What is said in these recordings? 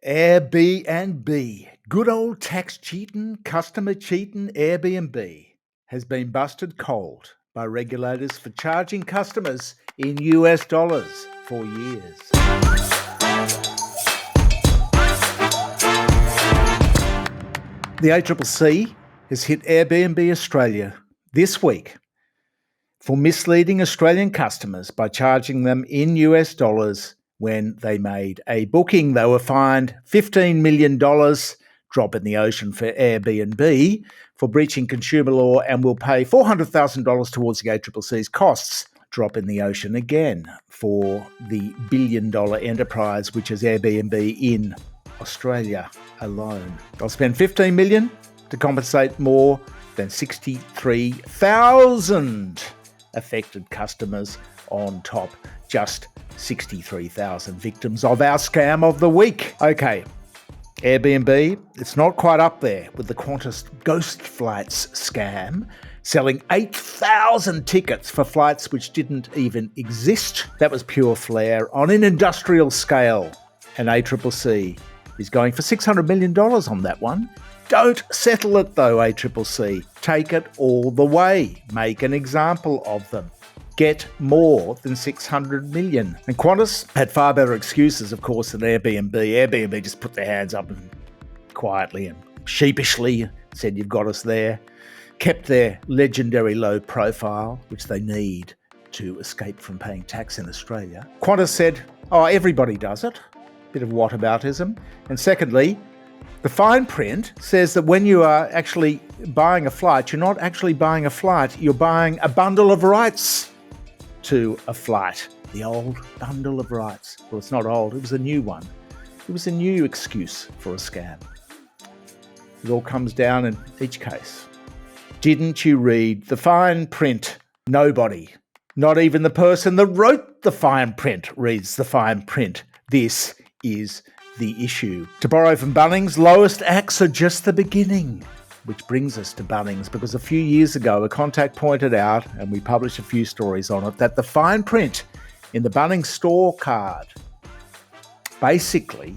Airbnb, good old tax cheating, customer cheating Airbnb has been busted cold by regulators for charging customers in US dollars for years. The ACCC has hit Airbnb Australia this week for misleading Australian customers by charging them in US dollars when they made a booking. They were fined $15 million, drop in the ocean for Airbnb, for breaching consumer law, and will pay $400,000 towards the ACCC's costs. Drop in the ocean again for the billion-dollar enterprise, which is Airbnb in Australia alone. They'll spend $15 million to compensate more than 63,000 affected customers on top. Just 63,000 victims of our scam of the week. Okay, Airbnb, it's not quite up there with the Qantas ghost flights scam, selling 8,000 tickets for flights which didn't even exist. That was pure flair on an industrial scale. And ACCC is going for $600 million on that one. Don't settle it though, ACCC. Take it all the way. Make an example of them. Get more than $600 million. And Qantas had far better excuses, of course, than Airbnb. Airbnb just put their hands up and quietly and sheepishly said, "You've got us there." Kept their legendary low profile, which they need to escape from paying tax in Australia. Qantas said, "Oh, everybody does it." Bit of whataboutism. And secondly, the fine print says that when you are actually buying a flight, you're not actually buying a flight, you're buying a bundle of rights to a flight. The old bundle of rights. Well, it's not old, it was a new one. It was a new excuse for a scam. It all comes down in each case. Didn't you read the fine print? Nobody, not even the person that wrote the fine print, reads the fine print. This is the issue. To borrow from Bunnings, lowest acts are just the beginning. Which brings us to Bunnings, because a few years ago a contact pointed out, and we published a few stories on it, that the fine print in the Bunnings store card basically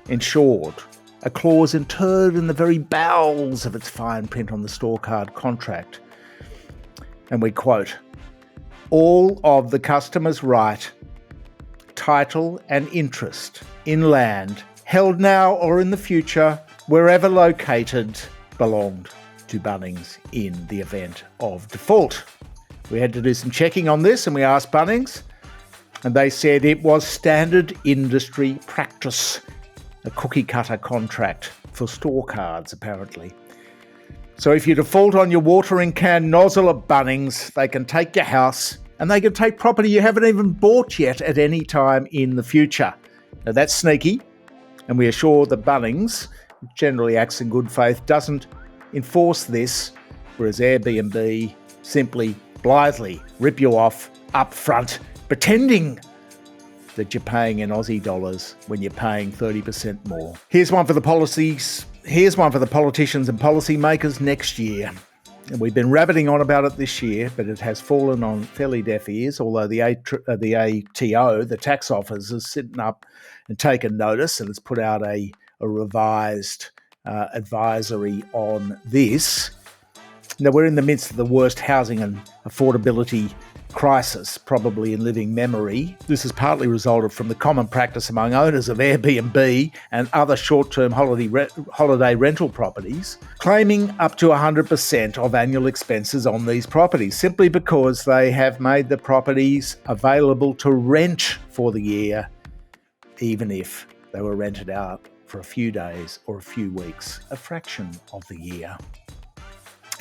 ensured a clause interred in the very bowels of its fine print on the store card contract. And we quote, "All of the customer's right, title and interest in land held now or in the future, wherever located, belonged to Bunnings in the event of default." We had to do some checking on this, and we asked Bunnings, and they said it was standard industry practice, a cookie-cutter contract for store cards, apparently. So if you default on your watering can nozzle at Bunnings, they can take your house, and they can take property you haven't even bought yet at any time in the future. Now that's sneaky, and we assure that Bunnings, which generally acts in good faith, doesn't enforce this, whereas Airbnb simply blithely rip you off up front, pretending that you're paying in Aussie dollars when you're paying 30% more. Here's one for the politicians and policymakers next year. And we've been rabbiting on about it this year, but it has fallen on fairly deaf ears, although the ATO, the tax office, has sitting up and taken notice and has put out a revised advisory on this. Now, we're in the midst of the worst housing and affordability crisis, probably in living memory. This has partly resulted from the common practice among owners of Airbnb and other short-term holiday rental properties, claiming up to 100% of annual expenses on these properties, simply because they have made the properties available to rent for the year, even if they were rented out for a few days or a few weeks, a fraction of the year.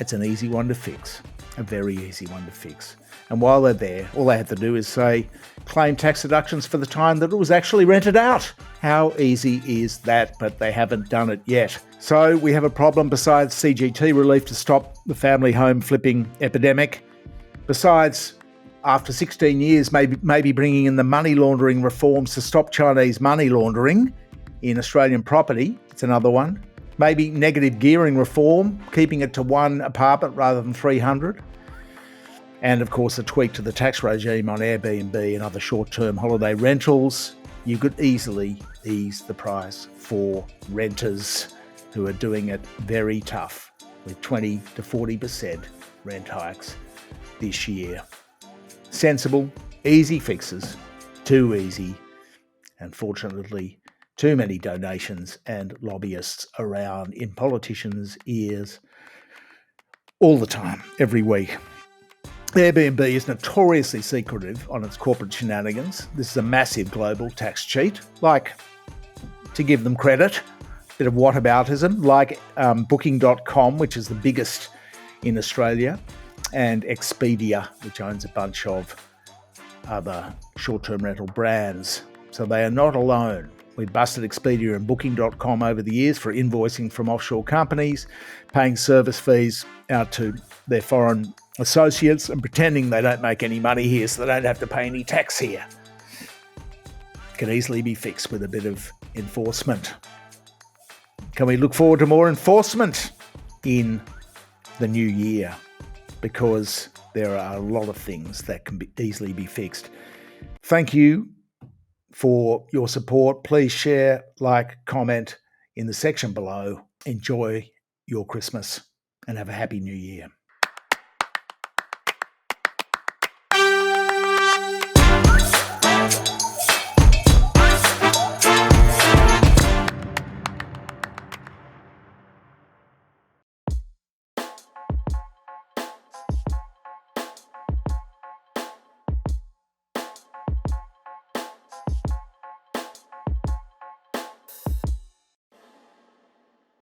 It's an easy one to fix, a very easy one to fix. And while they're there, all they have to do is say, claim tax deductions for the time that it was actually rented out. How easy is that? But they haven't done it yet. So we have a problem besides CGT relief to stop the family home flipping epidemic. Besides, after 16 years, maybe bringing in the money laundering reforms to stop Chinese money laundering in Australian property. It's another one. Maybe negative gearing reform, keeping it to one apartment rather than 300. And of course, a tweak to the tax regime on Airbnb and other short-term holiday rentals. you could easily ease the price for renters who are doing it very tough with 20 to 40% rent hikes this year. Sensible, easy fixes, too easy, and fortunately, too many donations and lobbyists around in politicians' ears all the time, every week. Airbnb is notoriously secretive on its corporate shenanigans. This is a massive global tax cheat. Like, to give them credit, a bit of whataboutism, like Booking.com, which is the biggest in Australia, and Expedia, which owns a bunch of other short-term rental brands. So they are not alone. We've busted Expedia and Booking.com over the years for invoicing from offshore companies, paying service fees out to their foreign associates and pretending they don't make any money here so they don't have to pay any tax here. It can easily be fixed with a bit of enforcement. Can we look forward to more enforcement in the new year? Because there are a lot of things that can easily be fixed. Thank you for your support. Please share, like, comment in the section below. Enjoy your Christmas and have a happy new year.